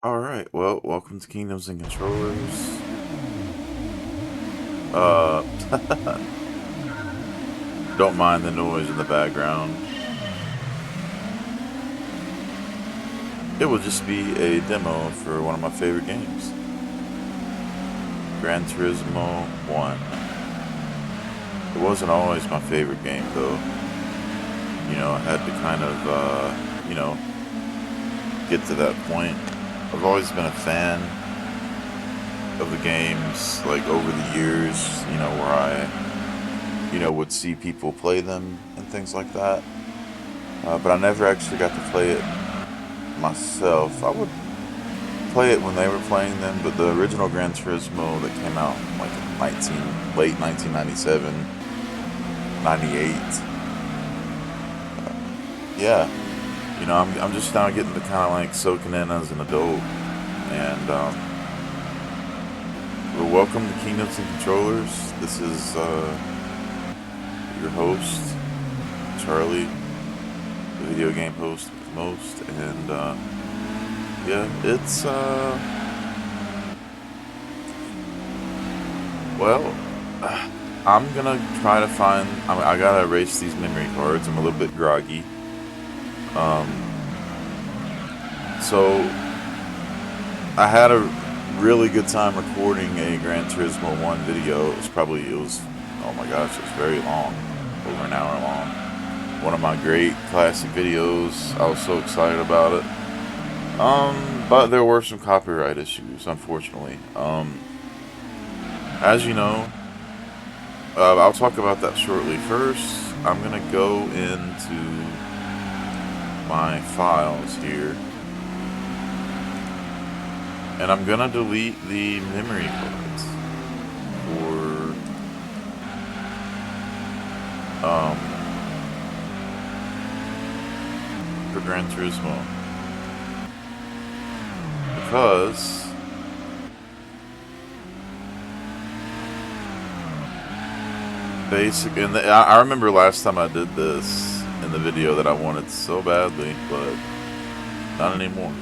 Alright, well, welcome to Kingdoms and Controllers. Uh, don't mind the noise in the background. It will just be a demo for one of my favorite games, Gran Turismo 1. It wasn't always my favorite game, though. I had to kind of, get to that point. I've always been a fan of the games, like, over the years, where would see people play them and things like that. But I never actually got to play it myself. I would play it when they were playing them, but the original Gran Turismo that came out like in late 1997, 98. Yeah, I'm just now getting to kind of like soaking in as an adult, and well, welcome to Kingdoms and Controllers. This is your host, Charlie, the video game host with the most, and yeah, it's well, I'm gonna try to find. I gotta erase these memory cards. I'm a little bit groggy. Um, so I had a really good time recording a Gran Turismo 1 video. Oh my gosh, it was very long, over an hour long. One of my great classic videos. I was so excited about it. But there were some copyright issues, unfortunately. As you know, I'll talk about that shortly. First, I'm gonna go into my files here, and I'm gonna delete the memory cards for um for Gran Turismo because I remember last time I did this in the video that I wanted so badly, but not anymore.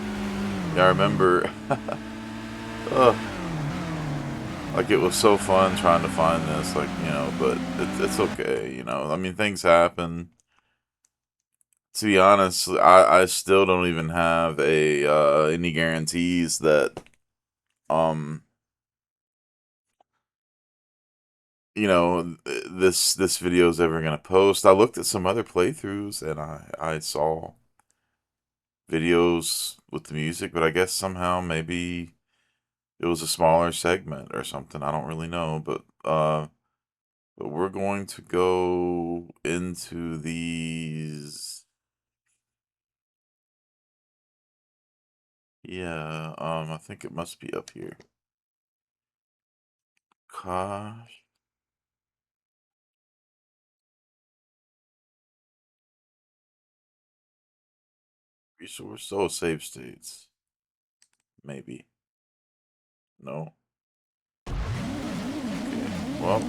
Yeah, I remember. Ugh. Like it was so fun trying to find this, but it's okay, I mean, things happen. To be honest, I still don't even have a any guarantees that um this video is ever gonna post. I looked at some other playthroughs and I saw videos with the music, but I guess somehow maybe it was a smaller segment or something. I don't really know, but we're going to go into these. Yeah, I think it must be up here. Gosh, resource. Oh, save states. Maybe. No. Okay. Well,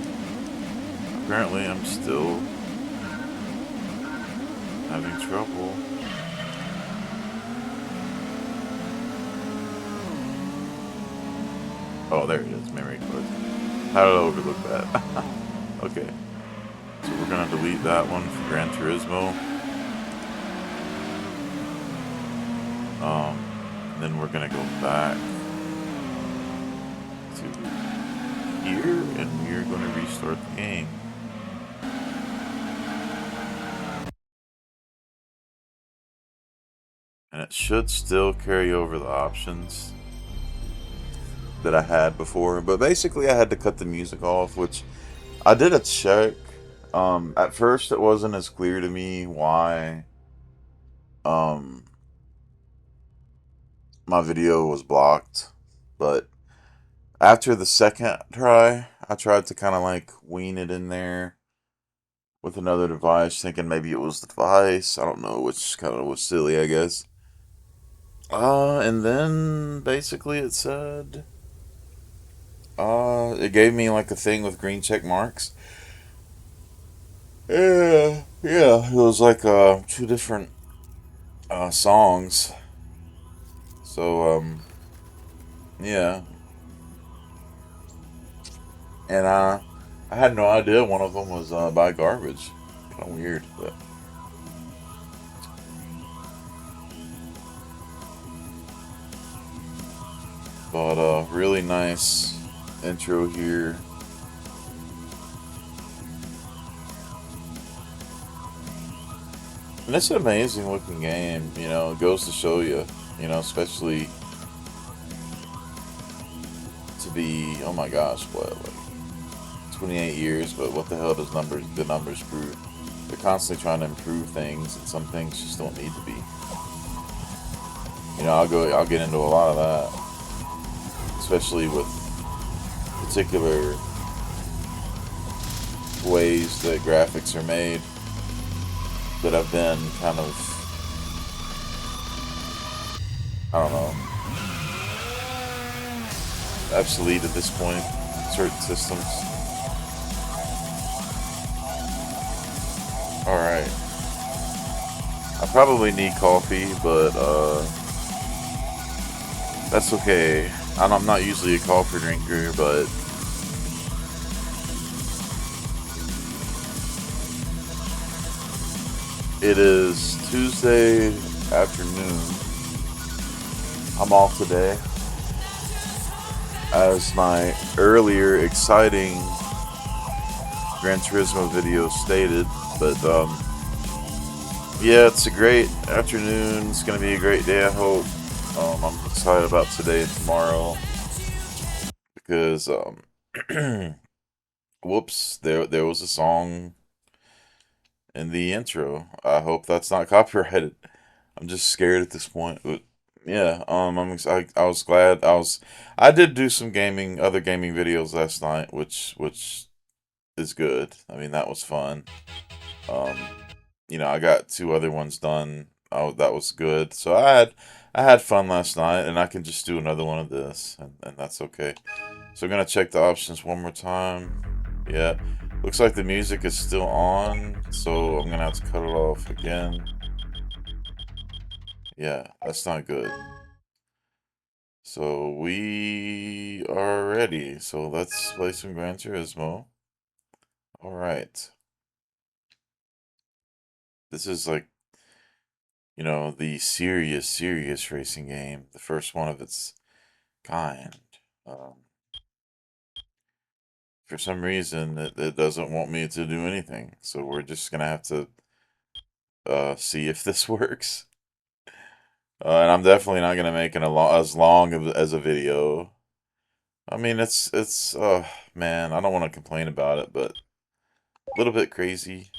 apparently I'm still having trouble. Oh, there it is. Memory card. How did I overlook that? Okay. So we're gonna delete that one for Gran Turismo. And then we're gonna go back to here, and we're gonna restart the game. And it should still carry over the options that I had before. But basically, I had to cut the music off, which I did a check. At first, it wasn't as clear to me why um, my video was blocked. But after the second try, I tried to kind of like wean it in there with another device, thinking maybe it was the device. I don't know, which kind of was silly, I guess. And then basically it said, it gave me like a thing with green check marks. Yeah, it was like two different songs. So Yeah, and I had no idea one of them was by garbage. Kind of weird, but really nice intro here. And it's an amazing looking game. It goes to show you. Especially to be, oh my gosh, what, like 28 years, but what the hell does the numbers prove? They're constantly trying to improve things, and some things just don't need to be. I'll get into a lot of that, especially with particular ways that graphics are made that have been kind of, I don't know, obsolete at this point. Certain systems. All right, I probably need coffee, but that's okay. I'm not usually a coffee drinker, but it is Tuesday afternoon. I'm off today, as my earlier exciting Gran Turismo video stated. But yeah, it's a great afternoon. It's gonna be a great day, I hope. I'm excited about today and tomorrow because whoops, there was a song in the intro. I hope that's not copyrighted. I'm just scared at this point. But yeah, I was glad I did do some other gaming videos last night, which is good. I mean, that was fun. Um, I got two other ones done. Oh, that was good. So I had fun last night, and I can just do another one of this, and that's okay. So I'm gonna check the options one more time. Yeah, looks like the music is still on, so I'm gonna have to cut it off again. Yeah, that's not good. So we are ready. So let's play some Gran Turismo. All right. This is like, the serious racing game. The first one of its kind. Um, for some reason, it doesn't want me to do anything. So we're just gonna have to see if this works. And I'm definitely not gonna make it as long as a video. I mean, man, I don't want to complain about it, but a little bit crazy,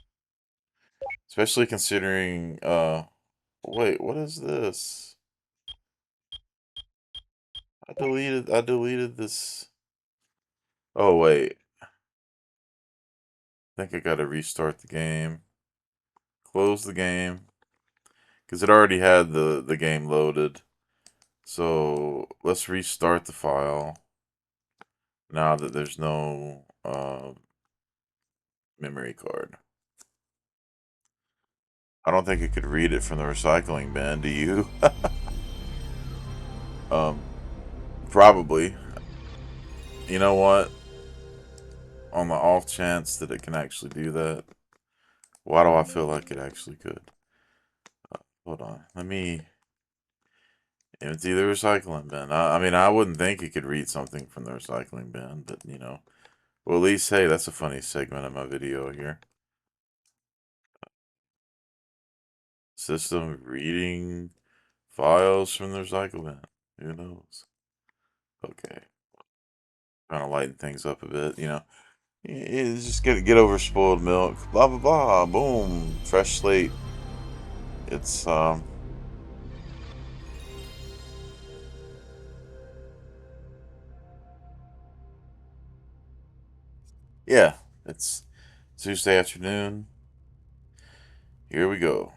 especially considering. Wait, what is this? I deleted this. Oh wait, I think I gotta restart the game. Close the game because it already had the game loaded. So let's restart the file now that there's no memory card. I don't think it could read it from the recycling bin. Do you? um, Probably. You know what? On the off chance that it can actually do that, why do I feel like it actually could? Hold on. Let me empty the recycling bin. I mean, I wouldn't think it could read something from the recycling bin, but well, at least, hey, that's a funny segment of my video here. System reading files from the recycle bin. Who knows? Okay. Trying to lighten things up a bit, just get over spoiled milk. Blah blah blah. Boom. Fresh slate. It's yeah. It's Tuesday afternoon. Here we go.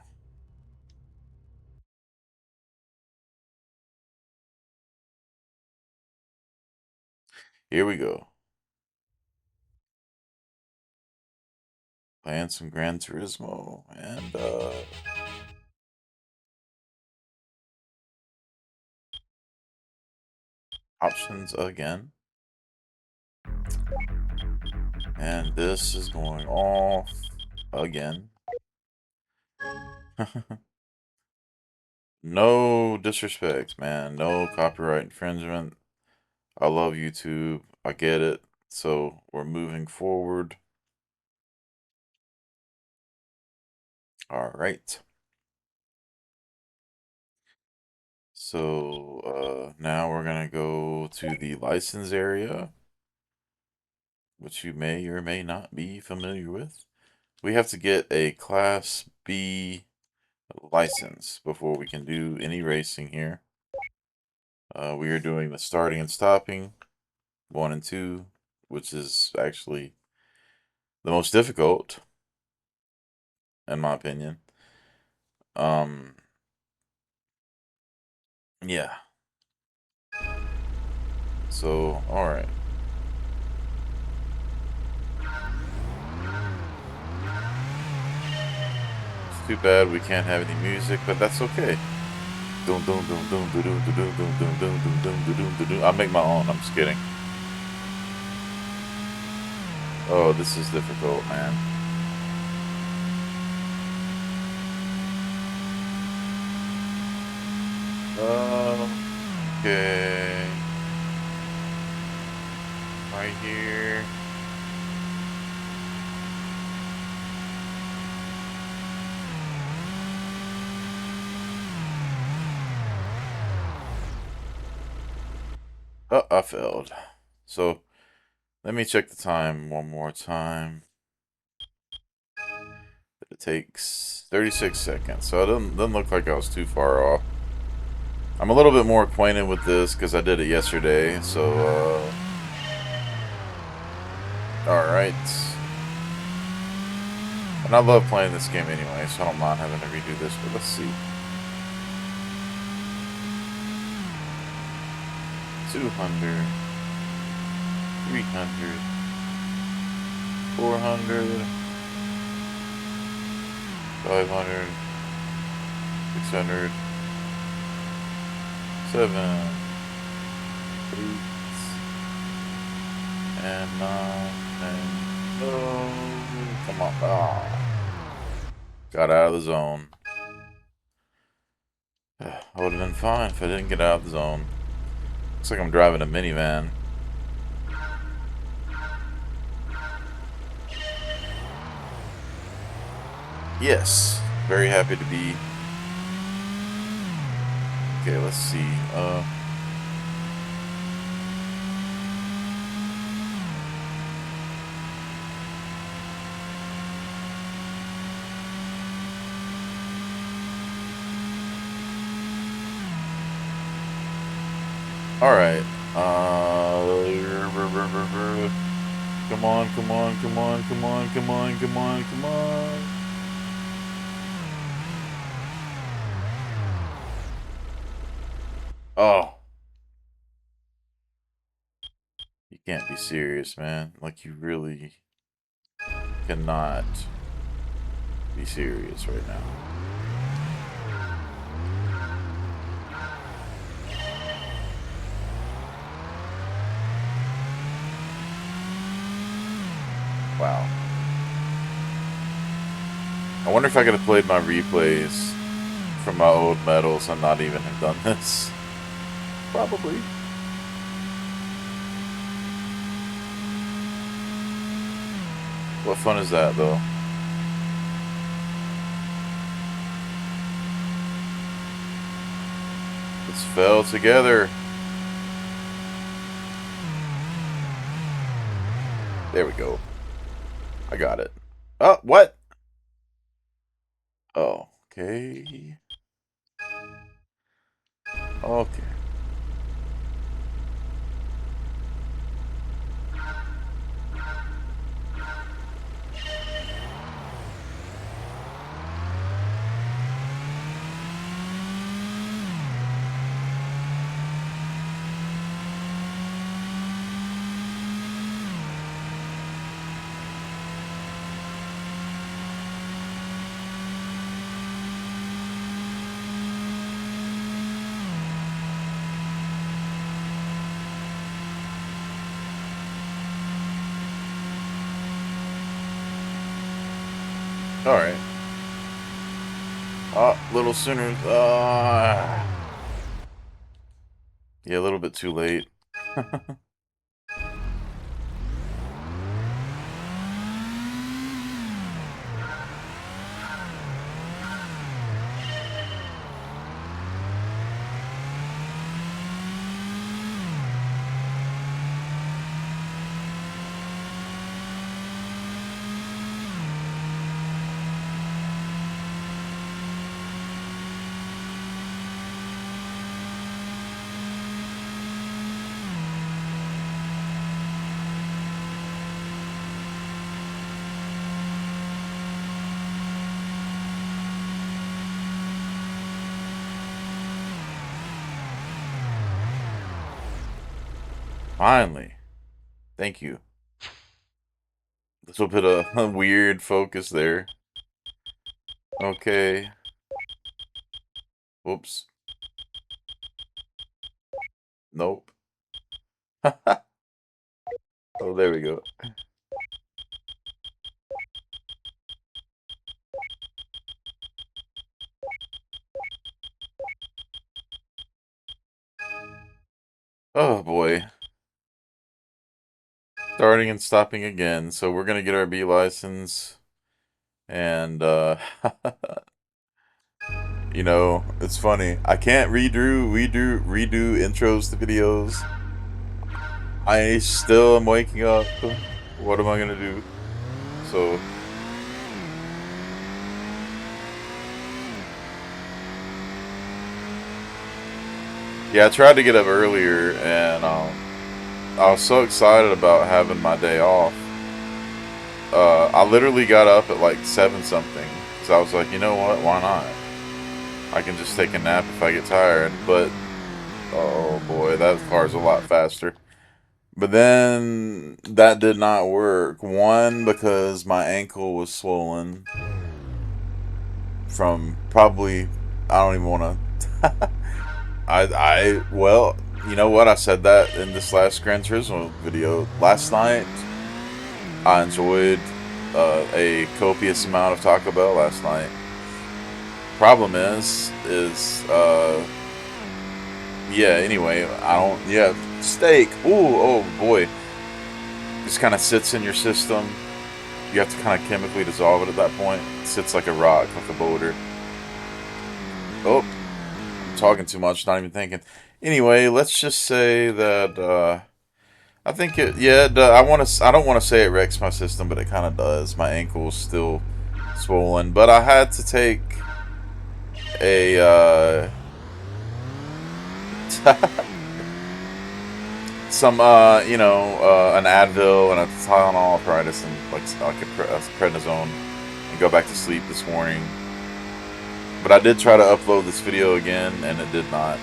Here we go. Playing some Gran Turismo and options again. And this is going off again. No disrespect, man. No copyright infringement. I love YouTube. I get it. So we're moving forward. All right. So now we're going to go to the license area, which you may or may not be familiar with. We have to get a Class B license before we can do any racing here. We are doing the starting and stopping, 1 and 2, which is actually the most difficult, in my opinion. Um, yeah. So, all right. It's too bad we can't have any music, but that's okay. Doom doom doom doom doom doom doom doom doom doom doom doom doom doom doom. I'll make my own. I'm just kidding. Oh, this is difficult, man. Okay. Right here. Oh, I failed. So, let me check the time one more time. It takes 36 seconds, so it doesn't look like I was too far off. I'm a little bit more acquainted with this because I did it yesterday, so, alright. And I love playing this game anyway, so I don't mind having to redo this, but let's see. 200, 300, 400, 500, 600, 7, 8, and 9, and no, come on. Oh. Got out of the zone. I would have been fine if I didn't get out of the zone. Looks like I'm driving a minivan. Yes, very happy to be. Okay, let's see. Alright. Come on, come on, come on, come on, come on, come on, come on. Oh. You can't be serious, man. Like, you really cannot be serious right now. Wow. I wonder if I could have played my replays from my old medals and not even have done this. Probably. What fun is that, though? Let's fell together. There we go. I got it. Oh, what? Oh, okay. Okay. All right. Little sooner. Yeah, a little bit too late. Finally. Thank you. This will put a weird focus there. Okay. Whoops. Nope. Oh, there we go. Oh boy. Starting and stopping again. So we're gonna get our B license, and you know, it's funny. I can't redo intros to videos. I still am waking up. What am I gonna do? So yeah, I tried to get up earlier, and I was so excited about having my day off. I literally got up at like 7 something because I was like, you know what? Why not? I can just take a nap if I get tired. But oh boy, that car's a lot faster. But then that did not work. One, because my ankle was swollen from probably, I don't even want to. Well, you know what? I said that in this last Gran Turismo video. Last night, I enjoyed a copious amount of Taco Bell last night. Problem yeah, anyway, I don't, yeah, steak. Ooh, oh boy. Just kind of sits in your system. You have to kind of chemically dissolve it at that point. It sits like a rock, like a boulder. Oh, I'm talking too much, not even thinking. Anyway, let's just say that I think it. Yeah, I want to. I don't want to say it wrecks my system, but it kind of does. My ankle's still swollen, but I had to take a some an Advil and a Tylenol arthritis and a prednisone and go back to sleep this morning. But I did try to upload this video again, and it did not.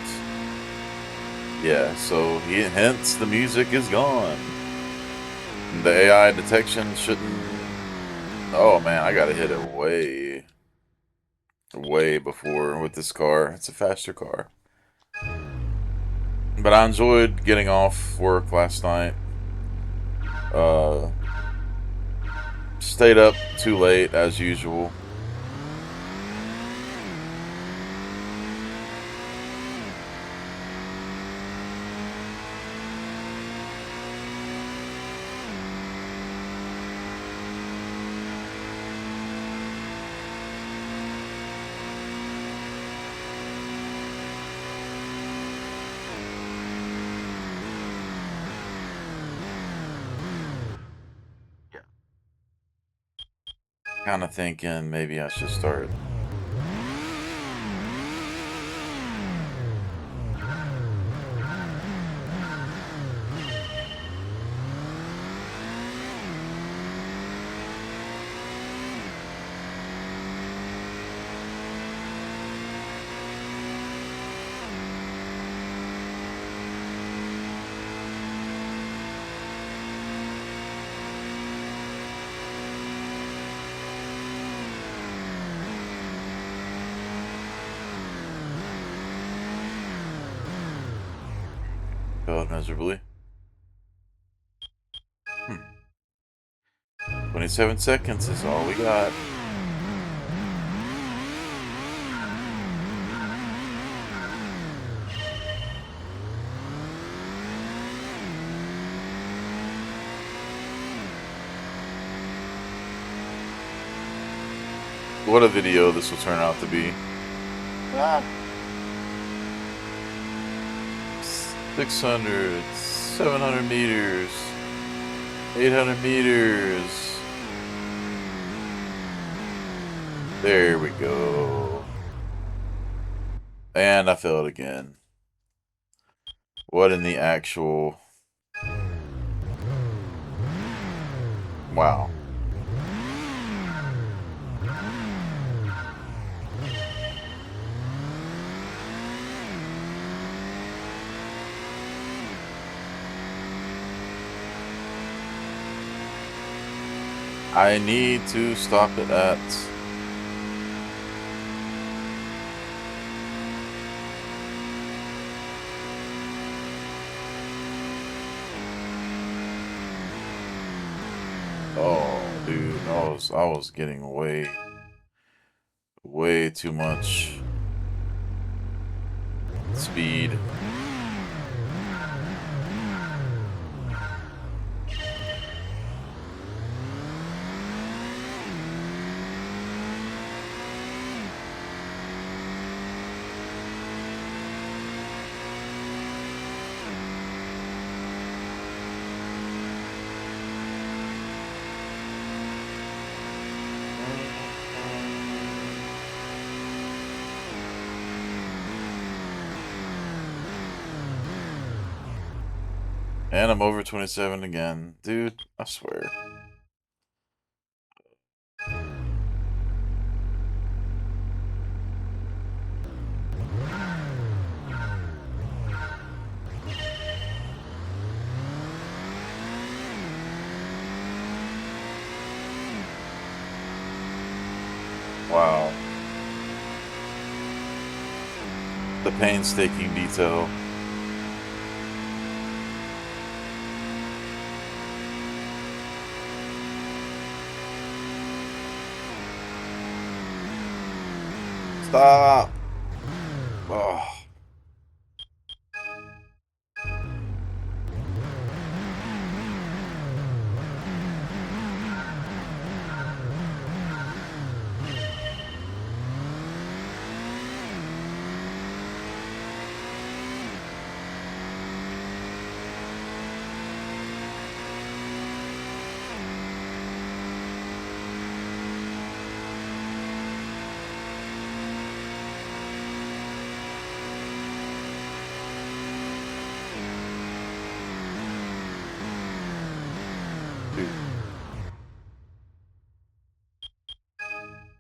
Yeah, so hence the music is gone. The AI detection shouldn't. Oh man, I gotta hit it way before with this car. It's a faster car. But I enjoyed getting off work last night. Uh, Stayed up too late as usual. Kind of thinking maybe I should start. Failed miserably. 27 seconds is all we got. what a video this will turn out to be. Ah. 600, 700 meters, 800 meters. There we go. And I failed again. What in the actual... Wow. I need to stop it at... Oh, dude, I was getting way too much speed. And I'm over 27 again. Dude, I swear. Wow. The painstaking detail. Stop. Oh. Dude.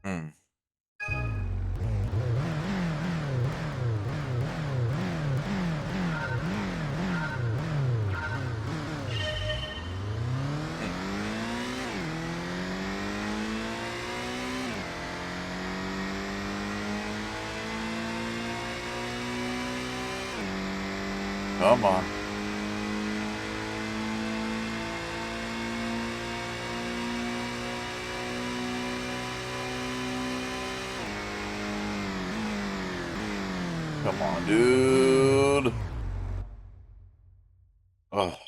Hmm. Come on. Come on, dude. Oh.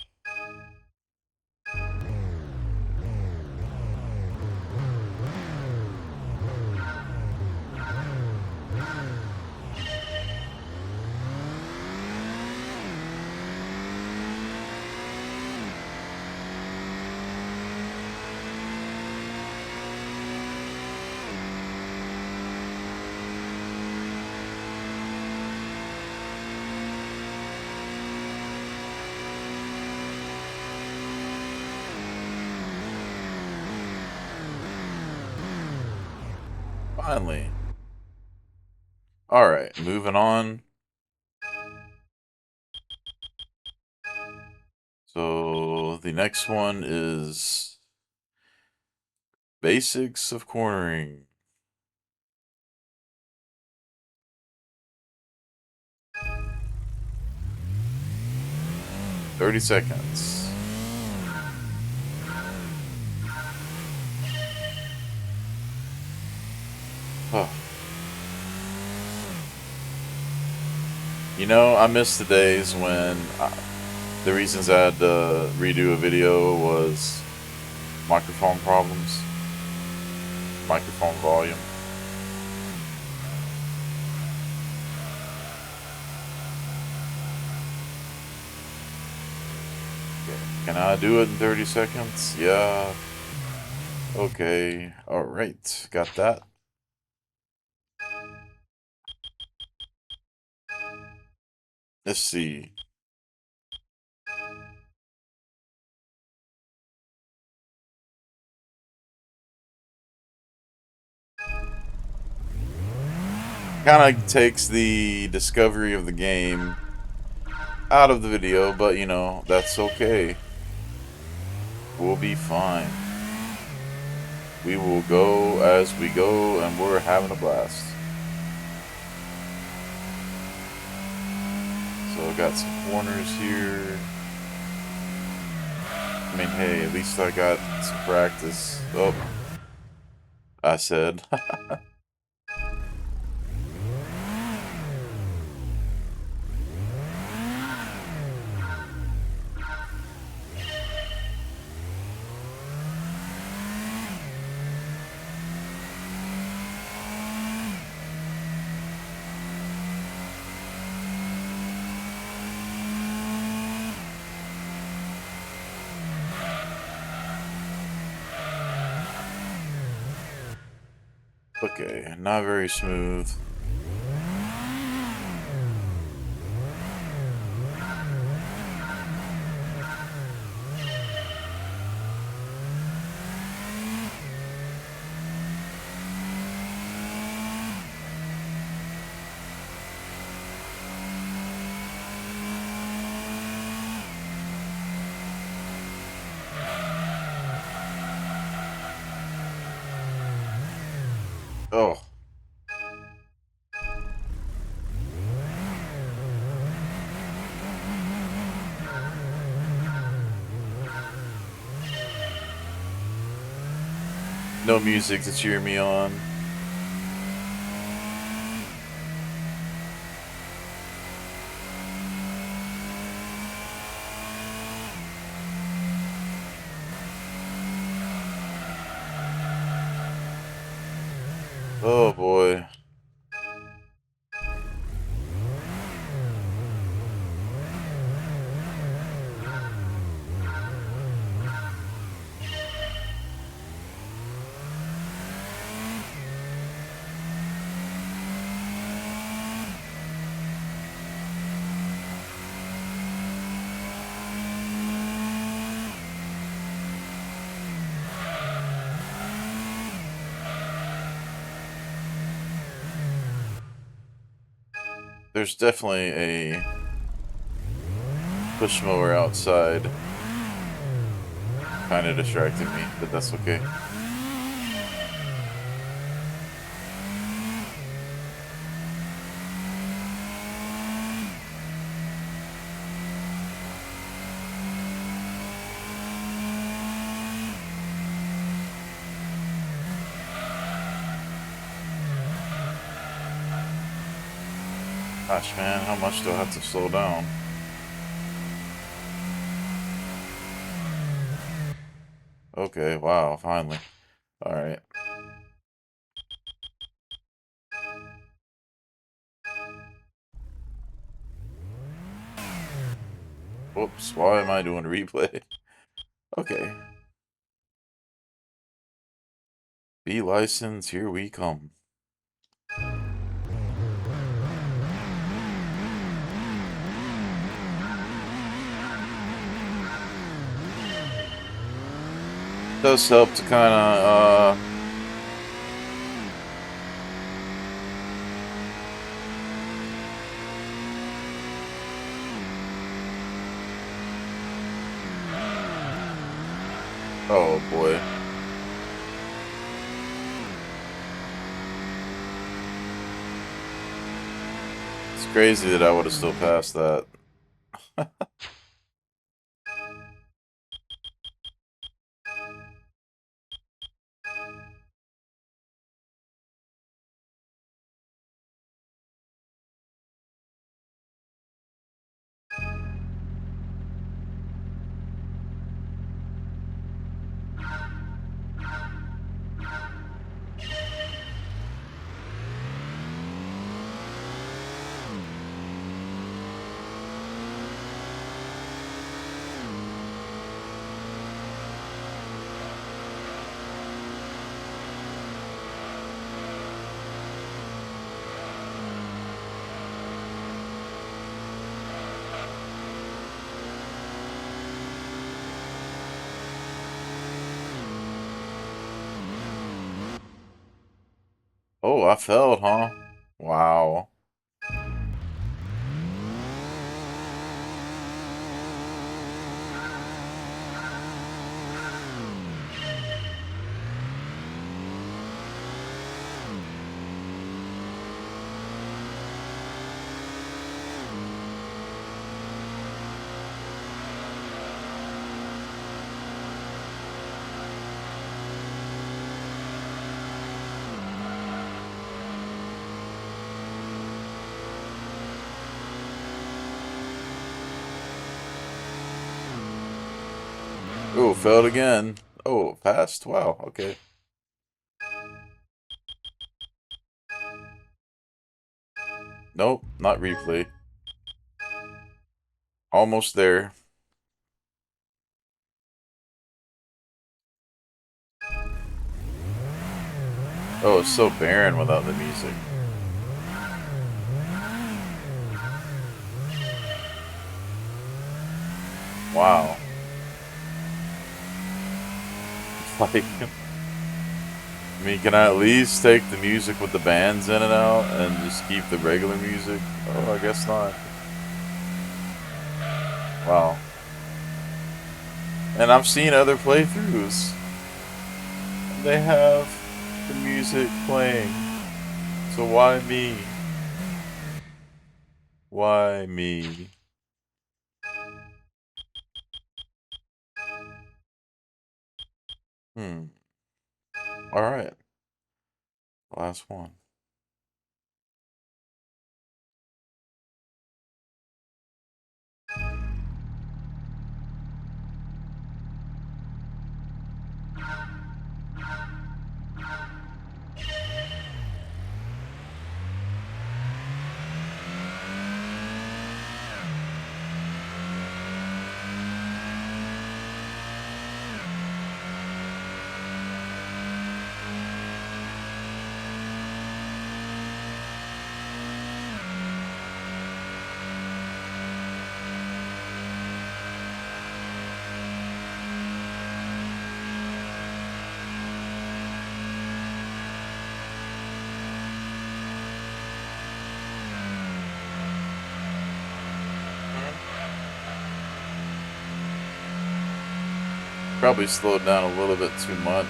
Finally. Alright, moving on. So, the next one is basics of cornering. $30. Oh. You know, I miss the days when the reasons I had to redo a video was microphone problems, microphone volume. Can I do it in 30 seconds? Yeah. Okay. Alright. Got that. Let's see. Kind of takes the discovery of the game out of the video, but you know, that's okay. We'll be fine. We will go as we go, and we're having a blast. So I got some corners here. I mean, hey, at least I got some practice. Oh, I said. Okay, not very smooth. Oh, no music to cheer me on. Oh boy. There's definitely a push mower outside. Kind of distracting me, but that's okay. Gosh, man, how much do I have to slow down? Okay, wow, finally. Alright. Whoops, why am I doing a replay? Okay. B license, here we come. Does help to kind of, oh boy. It's crazy that I would have still passed that. Oh, I failed, huh? Wow. Oh, failed again. Oh, passed? Wow, okay. Nope, not replay. Almost there. Oh, it's so barren without the music. Wow. Like, I mean, can I at least take the music with the bands in and out and just keep the regular music? Oh, I guess not. Wow. And I've seen other playthroughs. They have the music playing. So why me? Why me? Hmm. Alright. Last one. Probably slowed down a little bit too much.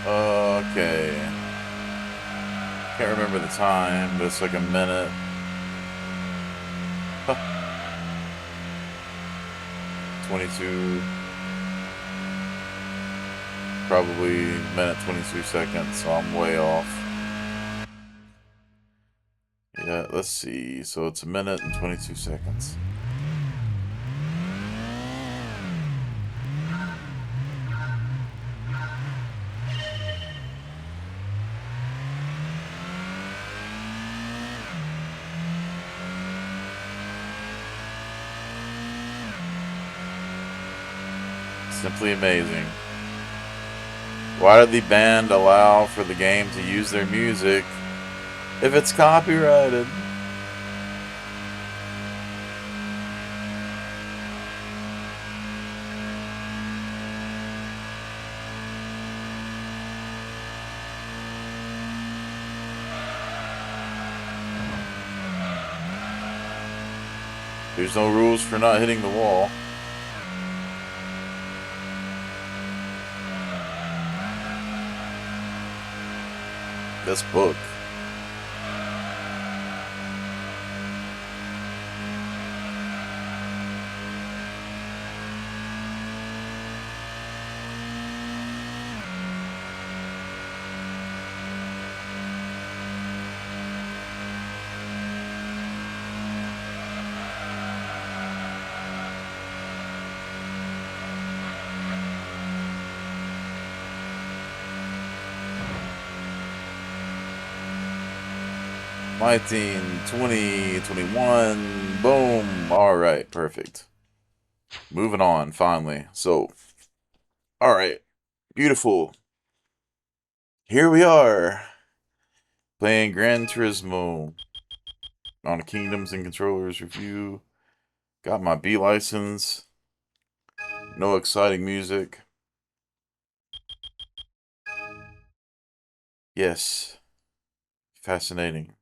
Okay. Can't remember the time, but it's like a minute. 22. Probably minute 22 seconds, so I'm way off. Yeah, let's see. So it's a minute and 22 seconds. Simply amazing. Why did the band allow for the game to use their music if it's copyrighted? There's no rules for not hitting the wall. This book. 19, 20, 21. Boom. All right, perfect. Moving on, finally. So, all right, beautiful. Here we are, playing Gran Turismo on a Kingdoms and Controllers review. Got my B license. No exciting music. Yes, fascinating.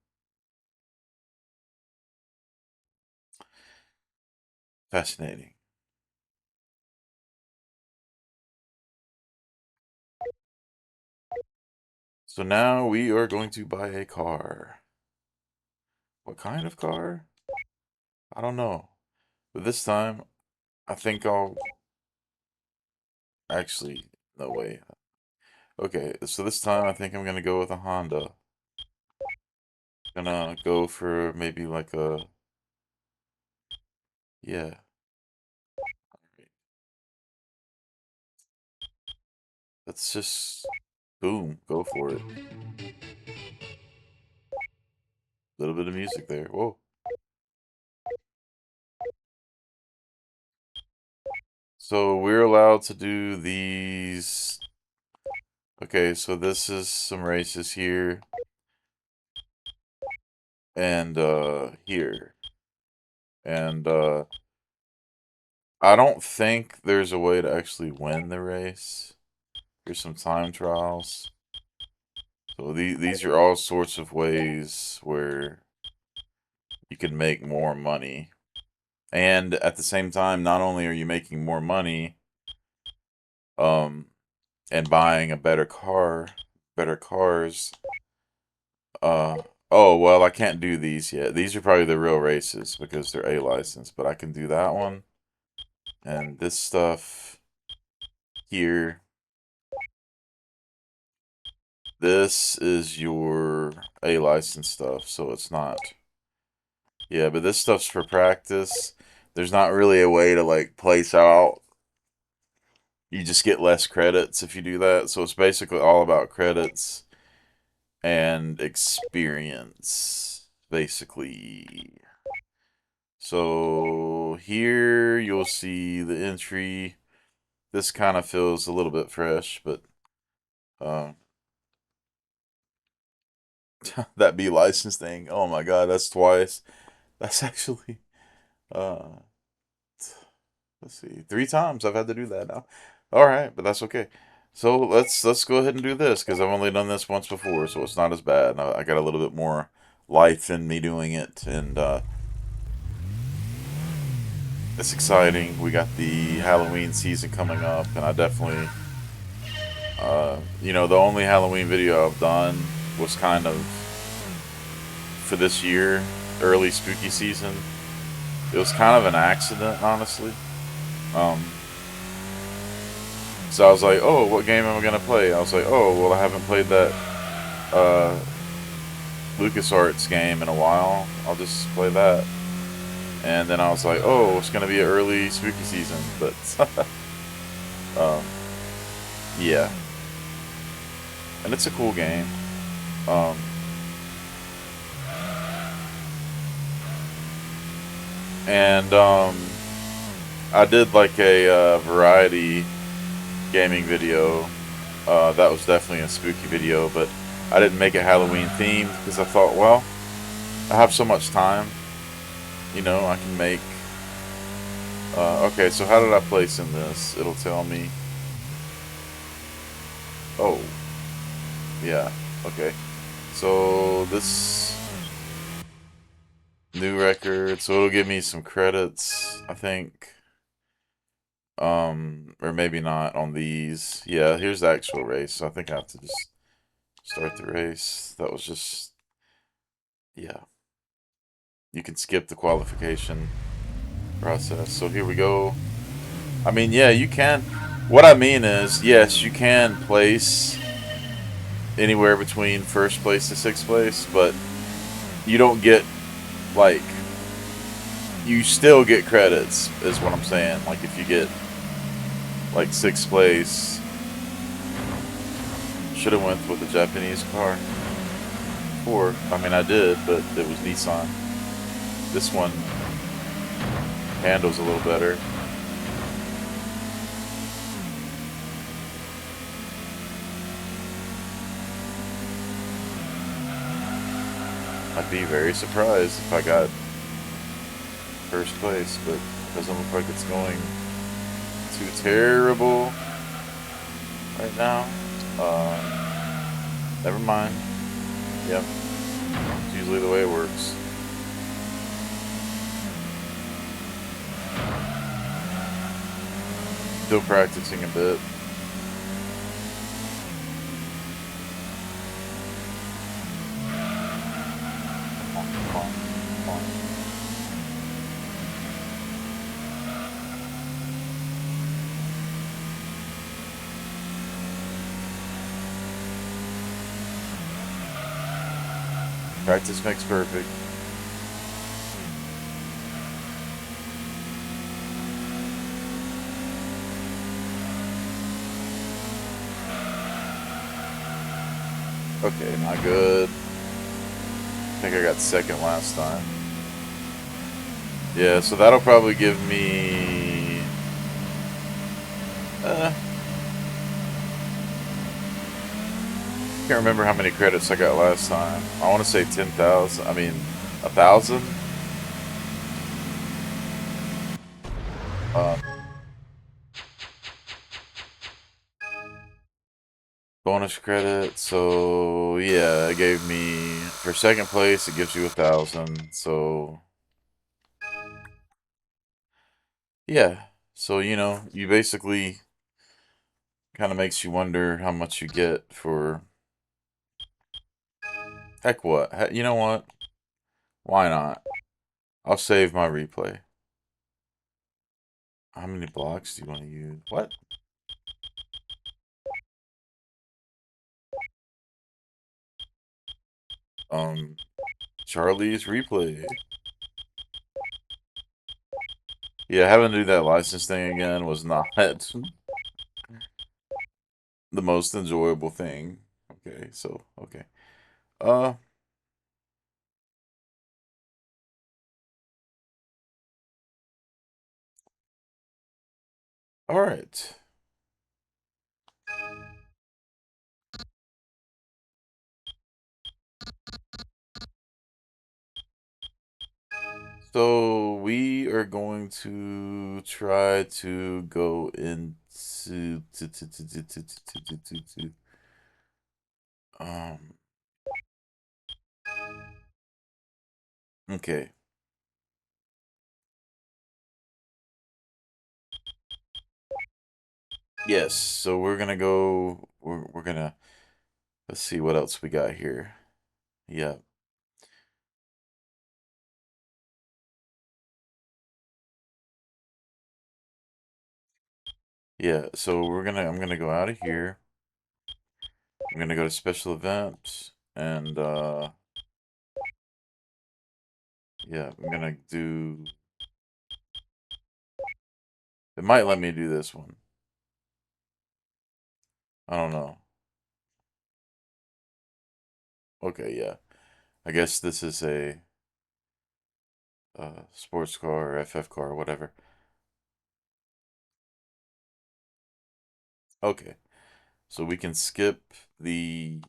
Fascinating. So now we are going to buy a car. What kind of car? I don't know. But this time, I think I'll actually, no way. Okay, so this time I think I'm gonna go with a Honda. Gonna go for maybe like a, yeah. Let's just, boom, go for it. A little bit of music there. Whoa. So we're allowed to do these. Okay, so this is some races here and here. And I don't think there's a way to actually win the race. Here's some time trials. So these are all sorts of ways where you can make more money. And at the same time, not only are you making more money, um, and buying a better car, better cars, oh, well, I can't do these yet. These are probably the real races because they're A license, but I can do that one. And this stuff here, this is your A license stuff, so it's not. Yeah, but this stuff's for practice. There's not really a way to like place out. You just get less credits if you do that. So it's basically all about credits and experience, basically. So here you'll see the entry. This kind of feels a little bit fresh, but uh, that B license thing. Oh my God, that's twice. That's actually uh, let's see, 3 times I've had to do that now. All right, but that's okay. So let's go ahead and do this because I've only done this once before, so it's not as bad. I got a little bit more life in me doing it, and it's exciting. We got the Halloween season coming up, and I definitely, the only Halloween video I've done was kind of for this year, early spooky season. It was kind of an accident, honestly. Um, so I was like, oh, what game am I gonna play? I was like, oh, well, I haven't played that uh, LucasArts game in a while. I'll just play that. And then I was like, oh, it's gonna be an early spooky season, but um, yeah, and it's a cool game. Um, and I did like a variety gaming video. That was definitely a spooky video, but I didn't make it Halloween themed because I thought, well, I have so much time. I can make. Okay, so how did I place in this? It'll tell me. Oh, yeah. Okay. So this new record, so it'll give me some credits, I think. Or maybe not on these. Yeah, here's the actual race. So I think I have to just start the race. That was just, yeah. You can skip the qualification process. So here we go. I mean, yeah, you can. What I mean is, yes, you can place anywhere between first place to sixth place, but you don't get, like, you still get credits, is what I'm saying. Like, if you get, like, sixth place, should have went with the Japanese car. before. I mean, I did, but it was Nissan. This one handles a little better. I'd be very surprised if I got first place, but it doesn't look like it's going too terrible right now. Never mind. Yep. It's usually the way it works. Still practicing a bit. Come on, come on. Practice makes perfect. Okay, not good. I think I got second last time. Yeah, so that'll probably give me... can't remember how many credits I got last time. I want to say 10,000. I mean, 1,000. Bonus credit. So yeah, it gave me for second place. It gives you 1,000. So yeah. So you basically kind of makes you wonder how much you get for. Heck, what? You know what? Why not? I'll save my replay. How many blocks do you want to use? What? Charlie's replay. Yeah, having to do that license thing again was not the most enjoyable thing. Okay, so okay. Uh, all right. So we are going to try to go into um okay. Yes, so we're gonna go we're gonna let's see what else we got here. Yeah. Yeah, so I'm gonna go out of here. I'm gonna go to special events and yeah, I'm gonna do it might let me do this one. I don't know. Okay, yeah. I guess this is a sports car or FF car or whatever. Okay. So we can skip the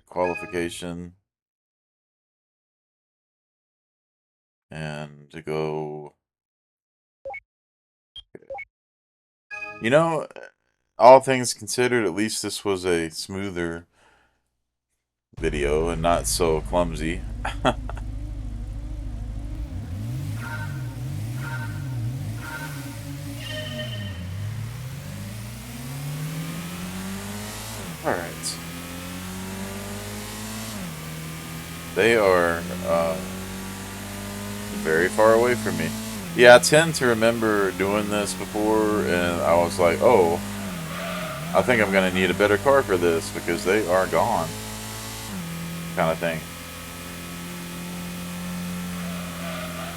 qualification and to go. All things considered, at least this was a smoother video and not so clumsy. Alright. They are very far away from me. Yeah, I tend to remember doing this before, and I was like, oh, I think I'm going to need a better car for this because they are gone. Kind of thing.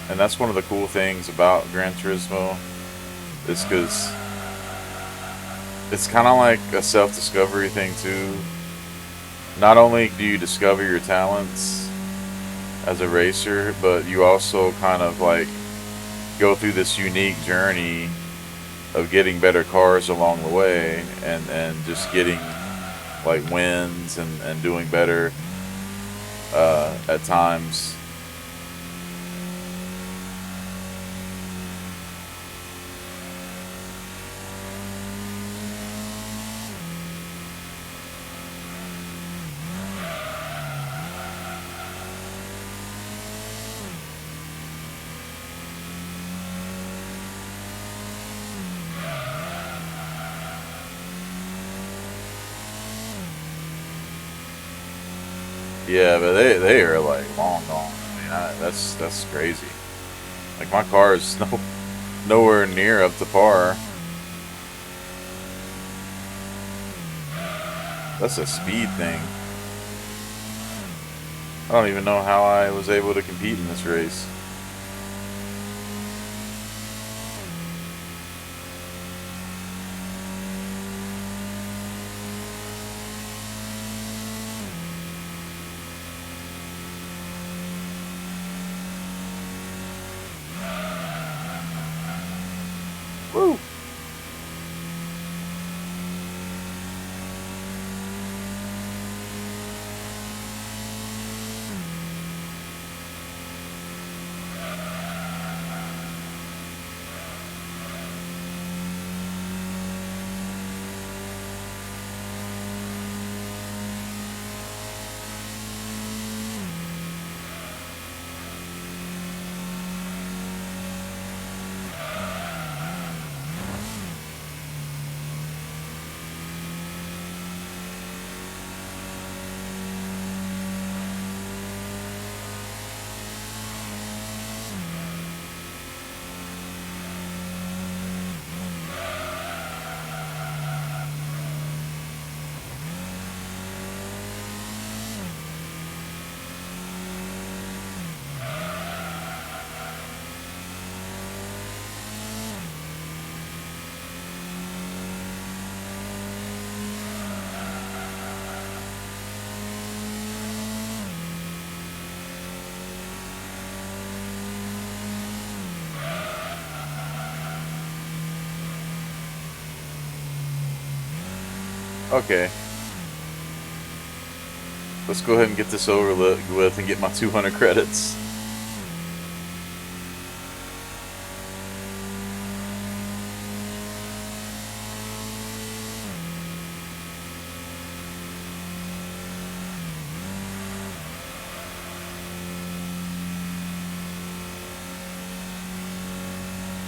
And that's one of the cool things about Gran Turismo, is because it's kind of like a self-discovery thing too. not only do you discover your talents as a racer, but you also kind of like go through this unique journey of getting better cars along the way, and just getting like wins and doing better at times. Yeah, but they are like long gone. I mean, that's crazy. Like my car is nowhere near up to par. That's a speed thing. I don't even know how I was able to compete in this race. Woo! Okay, let's go ahead and get this over with and get my 200 credits.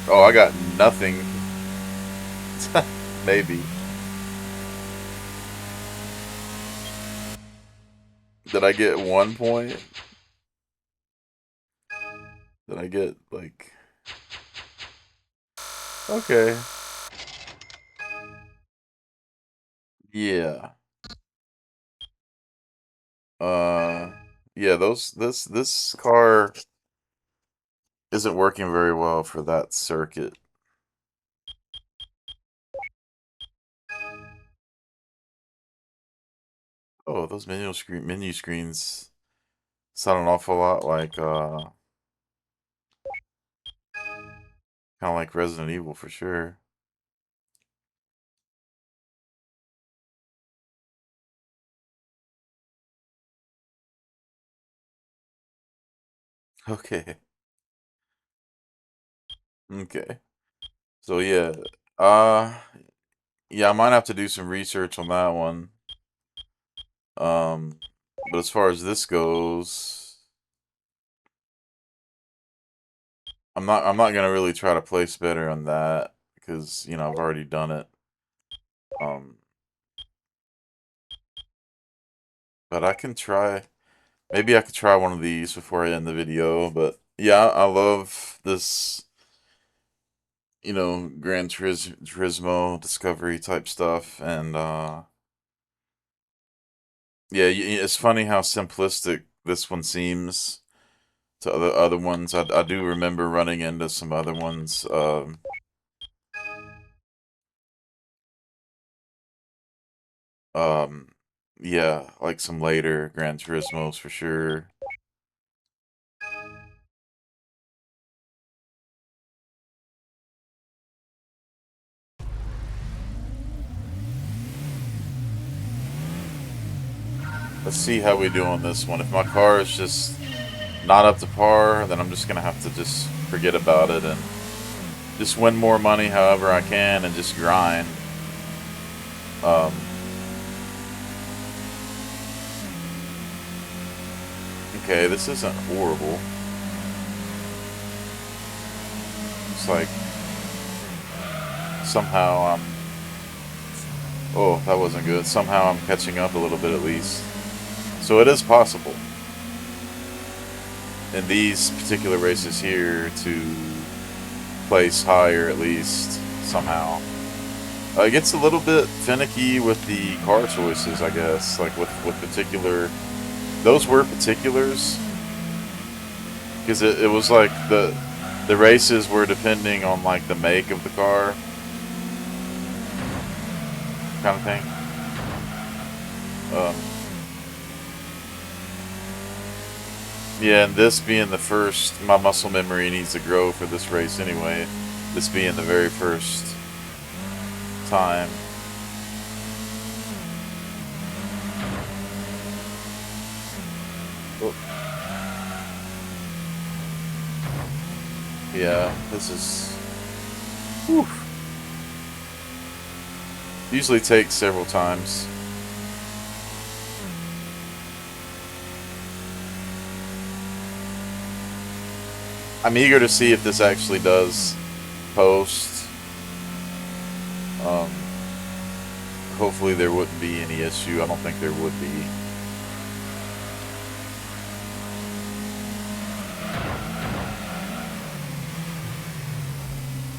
Oh, I got nothing. Maybe. Did I get 1 point? Did I get like? Okay. Yeah. Uh. Yeah. This car isn't working very well for that circuit. Oh, those menu screens sound an awful lot like kind of like Resident Evil for sure. Okay. Okay. So yeah. Uh yeah, I might have to do some research on that one. Um but as far as this goes, I'm not gonna really try to place better on that because I've already done it. Um but I can try maybe I could try one of these before I end the video, but yeah, I love this Turismo Discovery type stuff. And yeah, it's funny how simplistic this one seems to other ones. I do remember running into some other ones. Um, Yeah, like some later Gran Turismos for sure. Let's see how we do on this one. If my car is just not up to par, then I'm just gonna have to just forget about it and just win more money however I can and just grind. Um, okay, this isn't horrible. It's like somehow I'm. Oh, that wasn't good. Somehow I'm catching up a little bit at least. So it is possible in these particular races here to place higher at least somehow. It gets a little bit finicky with the car choices, I guess. Like with particular, those were particulars because it was like the races were depending on like the make of the car kind of thing. Um, yeah, and this being the first, my muscle memory needs to grow for this race anyway. This being the very first time. Oh, yeah, this is. Whew, usually takes several times. I'm eager to see if this actually does post. Um, hopefully there wouldn't be any issue. I don't think there would be.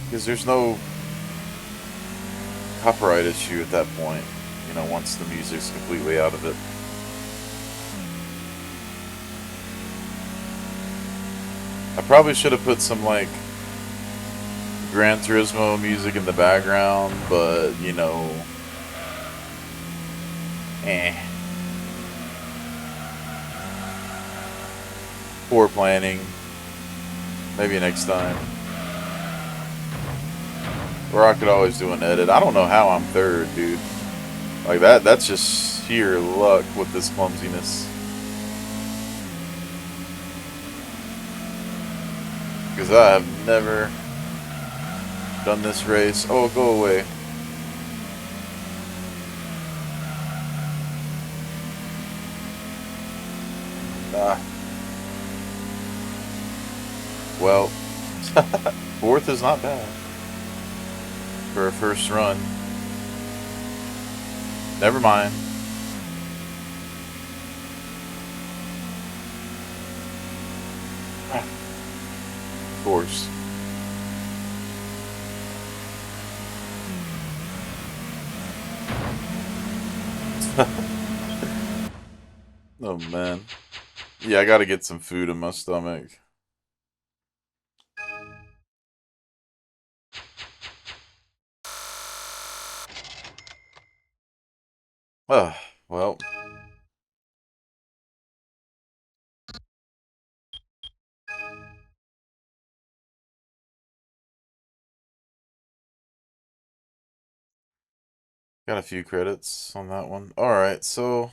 Because there's no copyright issue at that point, you know, once the music's completely out of it. I probably should have put some, like, Gran Turismo music in the background, but, you know, eh. Poor planning. Maybe next time. Or I could always do an edit. I don't know how I'm third, dude. Like, that's just sheer luck with this clumsiness. Because I have never done this race. Oh, go away. Ah, well, fourth is not bad for a first run. Never mind. Of course. Oh man. Yeah, I gotta get some food in my stomach. Ah, well, got a few credits on that one. Alright, so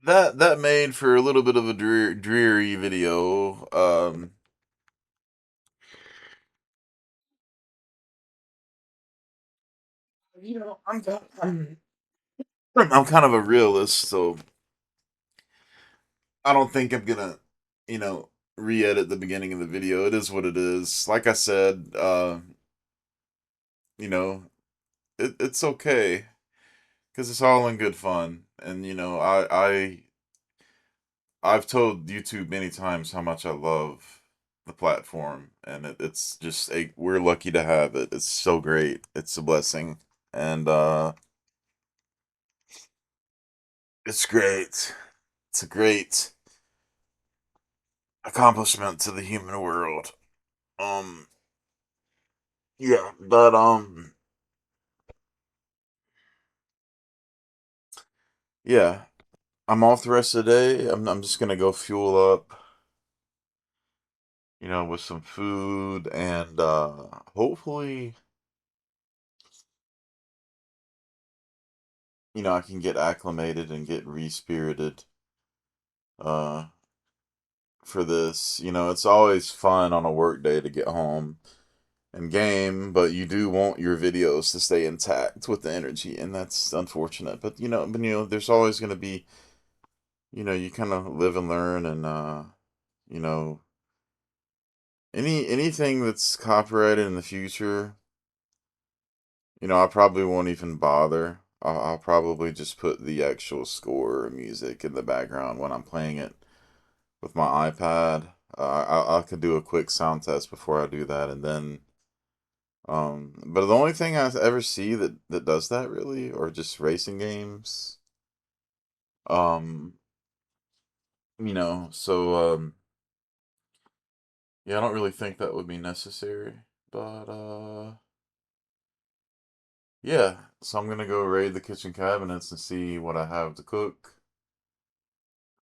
that made for a little bit of a dreary video. You know, I'm kind of a realist, so I don't think I'm gonna, you know, re-edit the beginning of the video. It is what it is. Like I said, you know, it's okay because it's all in good fun. And you know, I've told YouTube many times how much I love the platform, and it's just we're lucky to have it. It's so great. It's a blessing, and it's great. It's a great accomplishment to the human world. Um, yeah, but yeah, I'm off the rest of the day. I'm just gonna go fuel up, with some food and hopefully, I can get acclimated and get respirited uh for this. It's always fun on a work day to get home and game, but you do want your videos to stay intact with the energy, and that's unfortunate. But there's always going to be, you kind of live and learn, and you know, anything that's copyrighted in the future, I probably won't even bother. I'll probably just put the actual score or music in the background when I'm playing it with my iPad. I could do a quick sound test before I do that, and then but the only thing I ever see that does that really, or just racing games. Um, yeah, I don't really think that would be necessary. But yeah, so I'm gonna go raid the kitchen cabinets and see what I have to cook.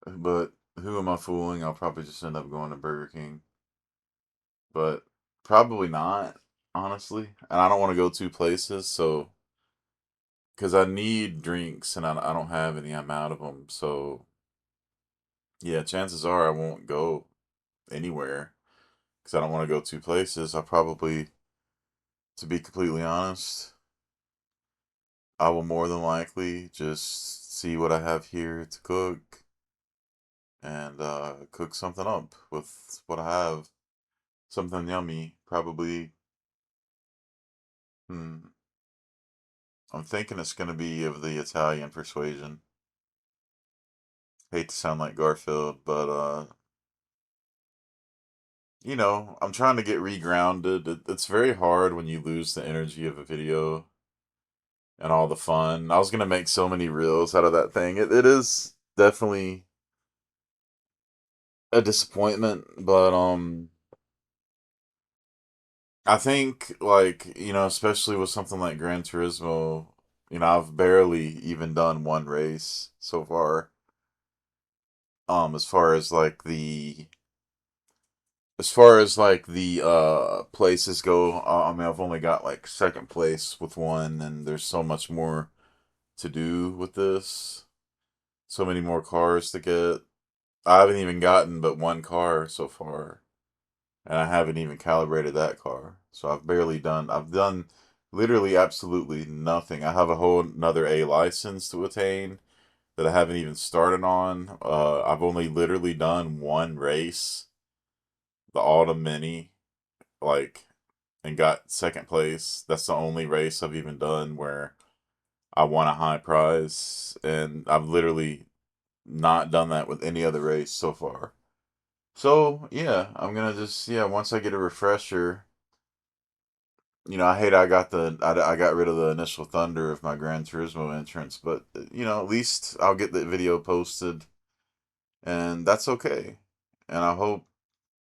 But who am I fooling? I'll probably just end up going to Burger King. But probably not, honestly. And I don't want to go two places, so because I need drinks and I don't have any, I'm out of them. So yeah, chances are I won't go anywhere because I don't want to go two places. I'll probably, to be completely honest, I will more than likely just see what I have here to cook and cook something up with what I have. Something yummy, probably. Hmm, I'm thinking it's gonna be of the Italian persuasion. Hate to sound like Garfield, but I'm trying to get regrounded. It's very hard when you lose the energy of a video and all the fun. I was gonna make so many reels out of that thing. It is definitely a disappointment, but I think like, especially with something like Gran Turismo, I've barely even done one race so far. As far as like the places go, I mean I've only got like second place with one, and there's so much more to do with this. So many more cars to get. I haven't even gotten but one car so far, and I haven't even calibrated that car. So I've done literally absolutely nothing. I have a whole another A license to attain that I haven't even started on. I've only literally done one race, the Autumn Mini, like, and got second place. That's the only race I've even done where I won a high prize, and I've literally not done that with any other race so far. So yeah, I'm gonna just once I get a refresher, I hate I got rid of the initial thunder of my Gran Turismo entrance, but at least I'll get the video posted, and that's okay. And I hope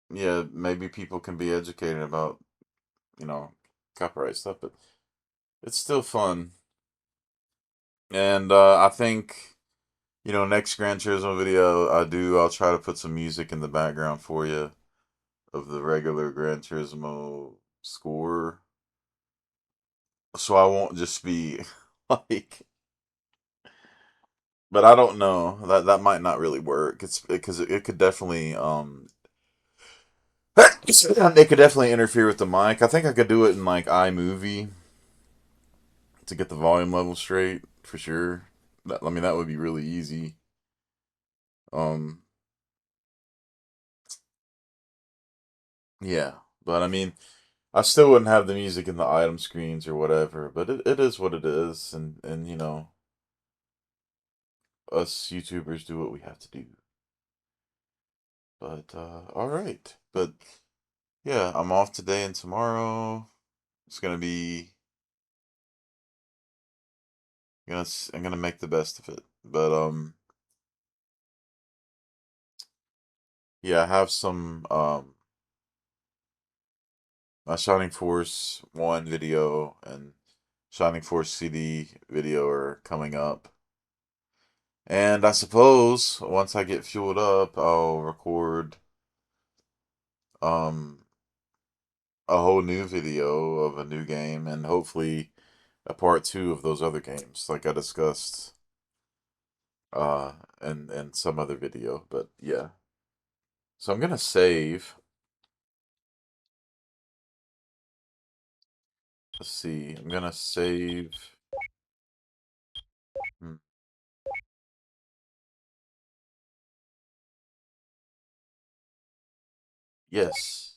maybe people can be educated about you know copyright stuff, but it's still fun. And I think next Gran Turismo video I'll try to put some music in the background for you of the regular Gran Turismo score, so I won't just be like. But I don't know, that might not really work. It's because it could definitely it could definitely interfere with the mic. I think I could do it in like iMovie to get the volume level straight for sure. I mean that would be really easy. Um, yeah, but I mean I still wouldn't have the music in the item screens or whatever. But it is what it is, and us YouTubers do what we have to do. But all right, but yeah, I'm off today and tomorrow. It's gonna be I'm gonna make the best of it. But yeah, I have some my Shining Force 1 video and Shining Force CD video are coming up. And I suppose once I get fueled up, I'll record um a whole new video of a new game and hopefully a part two of those other games, like I discussed uh in some other video. But yeah. So I'm gonna save. Let's see. I'm gonna save. Hmm, yes.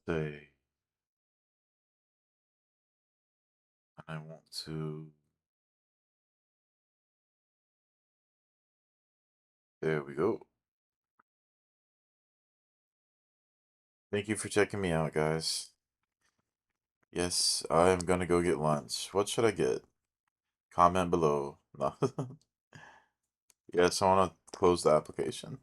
Today I want to. There we go. Thank you for checking me out, guys. Yes, I am gonna go get lunch. What should I get? Comment below. No. Yes, I want to close the application.